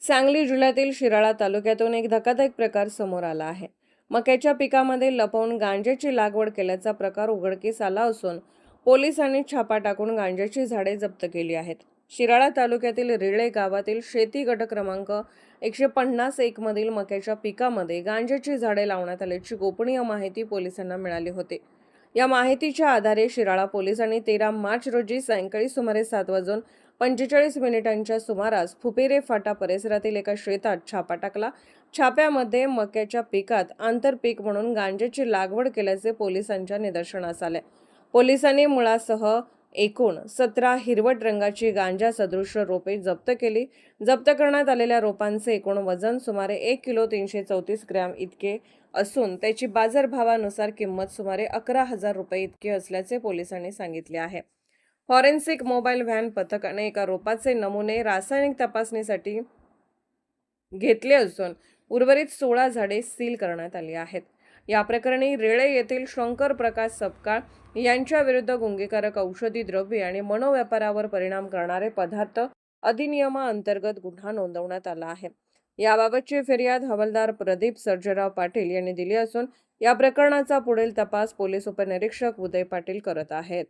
सांगली जिल्ह्यातील शिराळा तालुक्यातून एक धक्कादायक प्रकार समोर आला आहे. मक्याच्या पिकामध्ये लपवून गांजाची लागवड केल्याचा प्रकार उघडकीस आला असून पोलिसांनी छापा टाकून गांजाची झाडे जप्त केली आहेत. शिराळा तालुक्यातील रिळे गावातील शेती गट क्रमांक 151 मधील मक्याच्या पिकामध्ये गांजाची झाडे लावण्यात आल्याची गोपनीय माहिती पोलिसांना मिळाली होती. या माहितीच्या आधारे शिराळा पोलिसांनी 13 मार्च रोजी सायंकाळी सुमारे 7:45 सुमारास फुपेरे फाटा परिसरातील एका शेतात छापा टाकला. छाप्यामध्ये मक्याच्या पिकात आंतरपीक म्हणून गांजाची लागवड केल्याचे पोलिसांच्या निदर्शनास आले. पोलिसांनी मुळासह एकूण 17 हिरवट रंगाची गांजा सदृश्य रोपे जप्त केली. जप्त करण्यात आलेल्या रोपांचे एकूण वजन सुमारे 1 किलो 334 ग्रॅम इतके असून त्याची बाजारभावानुसार किंमत सुमारे 11,000 रुपये इतकी असल्याचे पोलिसांनी सांगितले आहे. फॉरेन्सिक मोबाईल व्हॅन पथकाने एका रोपाचे नमुने रासायनिक तपासणीसाठी घेतले असून उर्वरित 16 झाडे सील करण्यात आली आहेत. या प्रकरणी रेळे येथील शंकर प्रकाश सपकाळ यांच्या विरुद्ध गुन्हेगारक औषधी द्रव्ये आणि मनोव्यापारावर परिणाम करणारे पदार्थ अधिनियमाअंतर्गत गुन्हा नोंदवण्यात आला आहे. याबाबतची फिर्याद हवालदार प्रदीप सर्जेराव पाटील यांनी दिली असून या प्रकरणाचा पुढील तपास पोलीस उपनिरीक्षक उदय पाटील करत आहेत.